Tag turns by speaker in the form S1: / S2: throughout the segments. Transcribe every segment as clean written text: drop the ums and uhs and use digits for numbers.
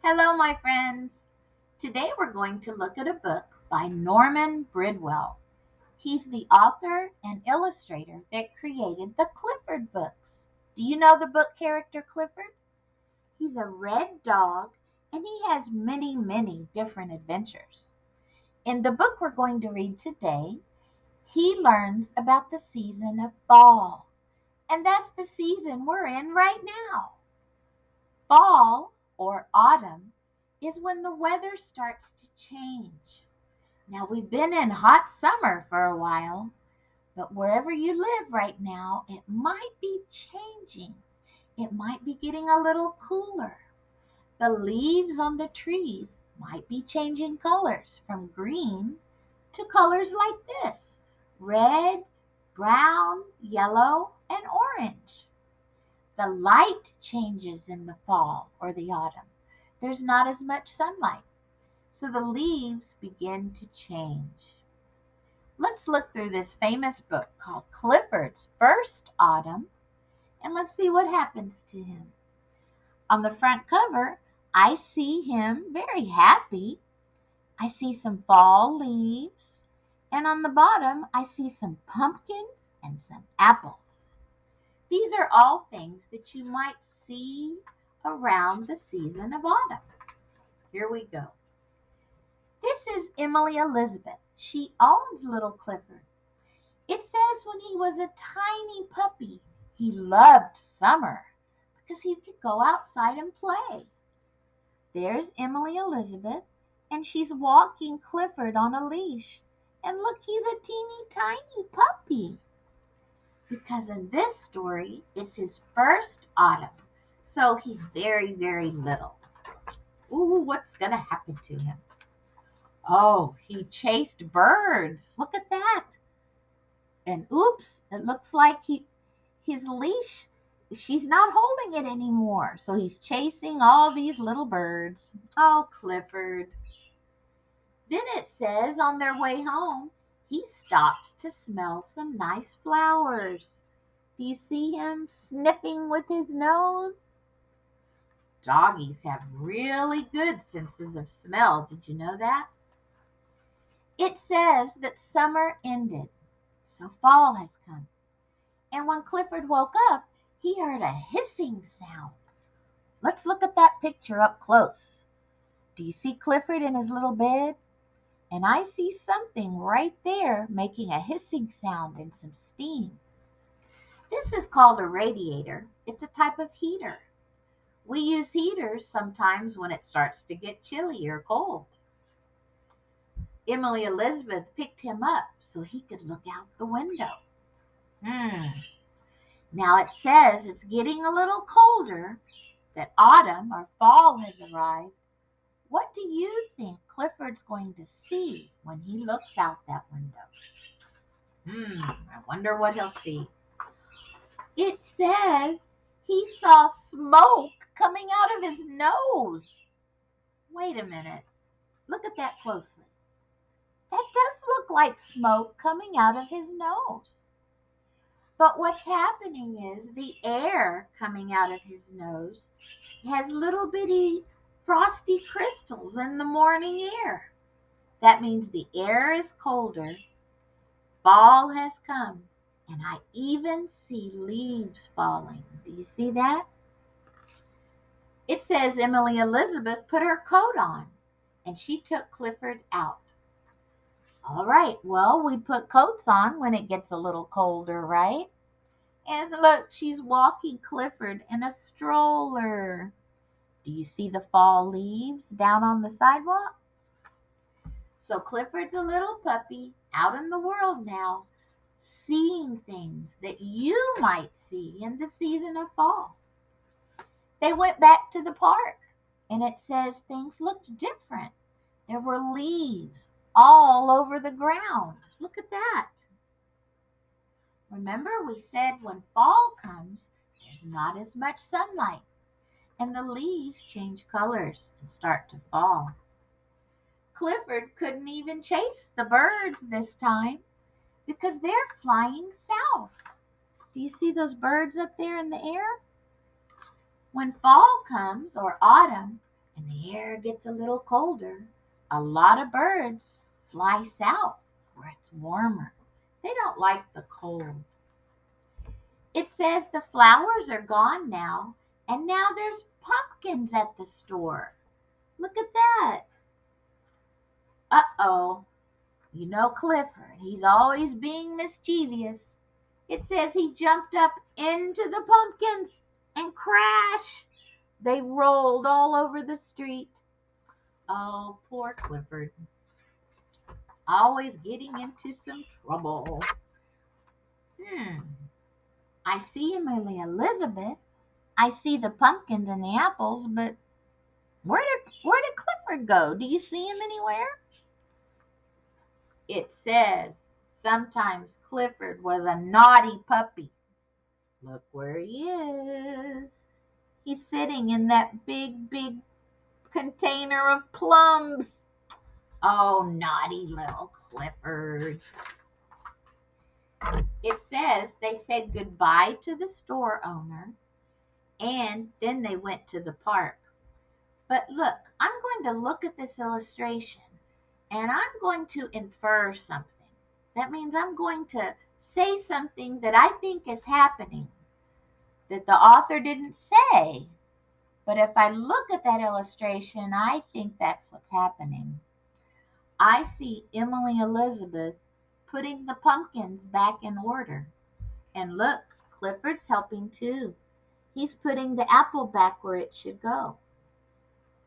S1: Hello, my friends. Today we're going to look at a book by Norman Bridwell. He's the author and illustrator that created the Clifford books. Do you know the book character Clifford? He's a red dog and he has many, many different adventures. In the book we're going to read today, he learns about the season of fall, and that's the season we're in right now. Fall, or autumn, is when the weather starts to change. Now, we've been in hot summer for a while, but wherever you live right now, it might be changing. It might be getting a little cooler. The leaves on the trees might be changing colors from green to colors like this: red, brown, yellow, and orange. The light changes in the fall or the autumn. There's not as much sunlight, so the leaves begin to change. Let's look through this famous book called Clifford's First Autumn, and let's see what happens to him. On the front cover, I see him very happy. I see some fall leaves, and on the bottom, I see some pumpkins and some apples. These are all things that you might see around the season of autumn. Here we go. This is Emily Elizabeth. She owns little Clifford. It says when he was a tiny puppy, he loved summer because he could go outside and play. There's Emily Elizabeth, and she's walking Clifford on a leash. And look, he's a teeny tiny puppy. Because in this story, it's his first autumn. So he's very, very little. Ooh, what's going to happen to him? Oh, he chased birds. Look at that. And oops, it looks like his leash, she's not holding it anymore. So he's chasing all these little birds. Oh, Clifford. Then it says on their way home, he stopped to smell some nice flowers. Do you see him sniffing with his nose? Doggies have really good senses of smell. Did you know that? It says that summer ended, so fall has come. And when Clifford woke up, he heard a hissing sound. Let's look at that picture up close. Do you see Clifford in his little bed? And I see something right there making a hissing sound and some steam. This is called a radiator. It's a type of heater. We use heaters sometimes when it starts to get chilly or cold. Emily Elizabeth picked him up so he could look out the window. Now it says it's getting a little colder, that autumn or fall has arrived. What do you think Clifford's going to see when he looks out that window? I wonder what he'll see. It says he saw smoke coming out of his nose. Wait a minute. Look at that closely. That does look like smoke coming out of his nose. But what's happening is the air coming out of his nose has little bitty frosty crystals in the morning air. That means the air is colder, fall has come, and I even see leaves falling. Do you see that? It says Emily Elizabeth put her coat on and she took Clifford out. All right, well, we put coats on when it gets a little colder, right? And look, she's walking Clifford in a stroller. Do you see the fall leaves down on the sidewalk? So Clifford's a little puppy out in the world now, seeing things that you might see in the season of fall. They went back to the park, and it says things looked different. There were leaves all over the ground. Look at that. Remember, we said when fall comes, there's not as much sunlight, and the leaves change colors and start to fall. Clifford couldn't even chase the birds this time because they're flying south. Do you see those birds up there in the air? When fall comes, or autumn, and the air gets a little colder, a lot of birds fly south where it's warmer. They don't like the cold. It says the flowers are gone now, and now there's pumpkins at the store. Look at that. Uh-oh. You know Clifford, he's always being mischievous. It says he jumped up into the pumpkins and crash. They rolled all over the street. Oh, poor Clifford. Always getting into some trouble. Hmm. I see Emily Elizabeth. I see the pumpkins and the apples, but where did Clifford go? Do you see him anywhere? It says sometimes Clifford was a naughty puppy. Look where he is. He's sitting in that big container of plums. Oh, naughty little Clifford. It says they said goodbye to the store owner and then they went to the park. But look, I'm going to look at this illustration and I'm going to infer something. That means I'm going to say something that I think is happening that the author didn't say. But if I look at that illustration, I think that's what's happening. I see Emily Elizabeth putting the pumpkins back in order. And look, Clifford's helping too. He's putting the apple back where it should go.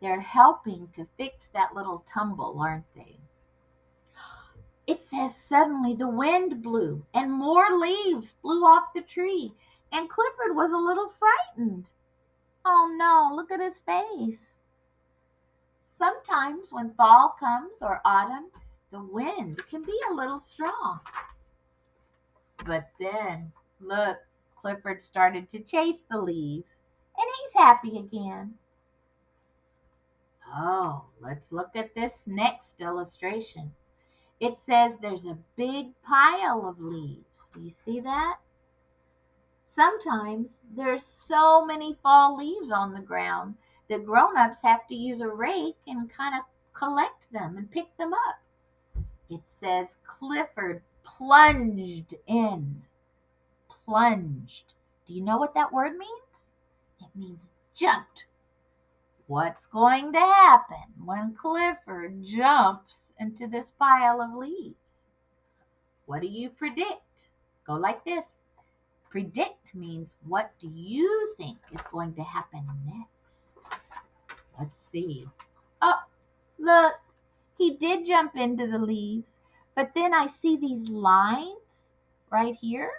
S1: They're helping to fix that little tumble, aren't they? It says suddenly the wind blew and more leaves flew off the tree, and Clifford was a little frightened. Oh no, look at his face. Sometimes when fall comes or autumn, the wind can be a little strong. But then, look, Clifford started to chase the leaves, and he's happy again. Oh, let's look at this next illustration. It says there's a big pile of leaves. Do you see that? Sometimes there's so many fall leaves on the ground that grown-ups have to use a rake and kind of collect them and pick them up. It says Clifford plunged in. Plunged. Do you know what that word means? It means jumped. What's going to happen when Clifford jumps into this pile of leaves? What do you predict? Go like this. Predict means what do you think is going to happen next? Let's see. Oh, look, he did jump into the leaves, but then I see these lines right here,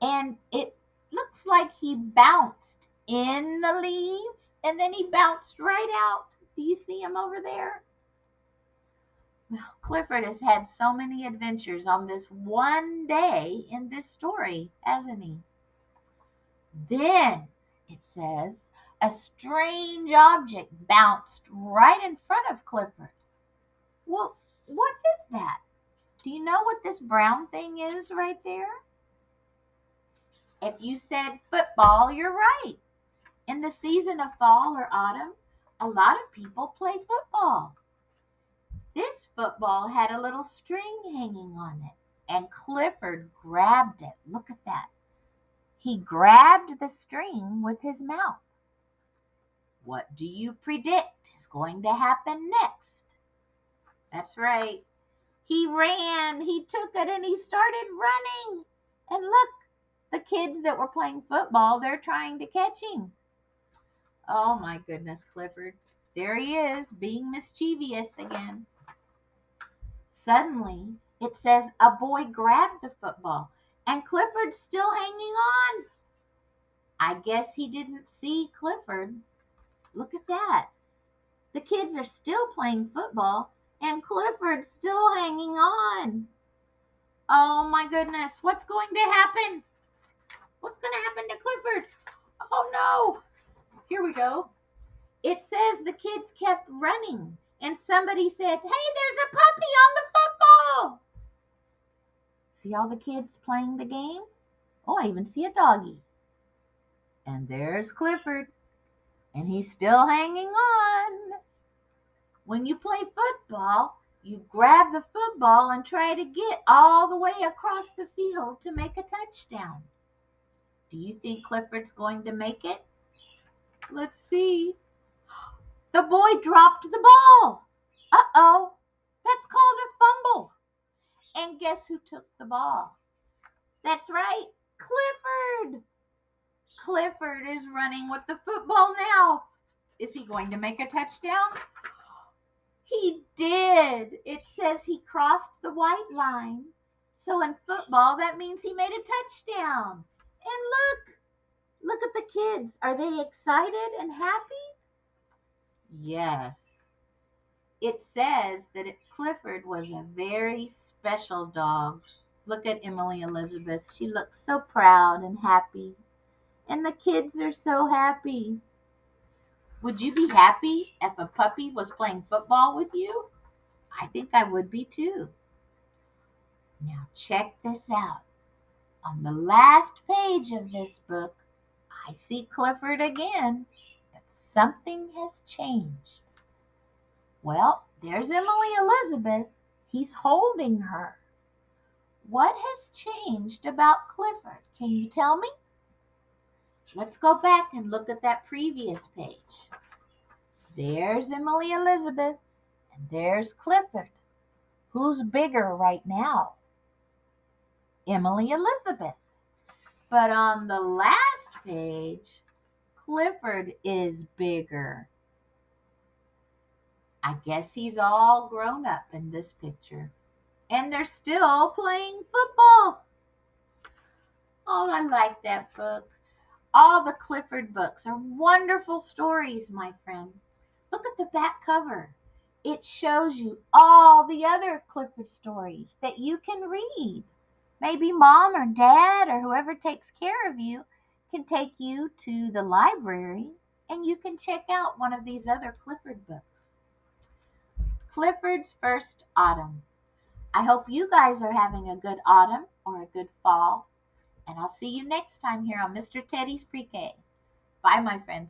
S1: and it looks like he bounced in the leaves and then he bounced right out. Do you see him over there? Well, Clifford has had so many adventures on this one day in this story, hasn't he? Then it says a strange object bounced right in front of Clifford. Well, what is that? Do you know what this brown thing is right there? If you said football, you're right. In the season of fall or autumn, a lot of people play football. This football had a little string hanging on it, and Clifford grabbed it. Look at that. He grabbed the string with his mouth. What do you predict is going to happen next? That's right. He ran, he took it, and he started running. And look, the kids that were playing football, they're trying to catch him. Oh my goodness, Clifford. There he is, being mischievous again. Suddenly, it says a boy grabbed the football, and Clifford's still hanging on. I guess he didn't see Clifford. Look at that. The kids are still playing football, and Clifford's still hanging on. Oh my goodness, what's going to happen? What's going to happen to Clifford? Oh no. Here we go. It says the kids kept running, and somebody said, "Hey, there's a puppy on the football." See all the kids playing the game? Oh, I even see a doggy. And there's Clifford. And he's still hanging on. When you play football, you grab the football and try to get all the way across the field to make a touchdown. Do you think Clifford's going to make it? Let's see. The boy dropped the ball. Uh-oh. That's called a fumble. And guess who took the ball? That's right, Clifford. Clifford is running with the football now. Is he going to make a touchdown? He did. It says he crossed the white line. So in football, that means he made a touchdown. And look at the kids. Are they excited and happy? Yes. It says that Clifford was a very special dog. Look at Emily Elizabeth. She looks so proud and happy. And the kids are so happy. Would you be happy if a puppy was playing football with you? I think I would be too. Now check this out. On the last page of this book, I see Clifford again, but something has changed. Well, there's Emily Elizabeth. He's holding her. What has changed about Clifford? Can you tell me? Let's go back and look at that previous page. There's Emily Elizabeth, and there's Clifford. Who's bigger right now? Emily Elizabeth. But on the last page, Clifford is bigger. I guess he's all grown up in this picture. And they're still playing football. Oh, I like that book. All the Clifford books are wonderful stories, my friend. Look at the back cover. It shows you all the other Clifford stories that you can read. Maybe mom or dad or whoever takes care of you can take you to the library and you can check out one of these other Clifford books. Clifford's First Autumn. I hope you guys are having a good autumn or a good fall. And I'll see you next time here on Mr. Teddy's Pre-K. Bye, my friends.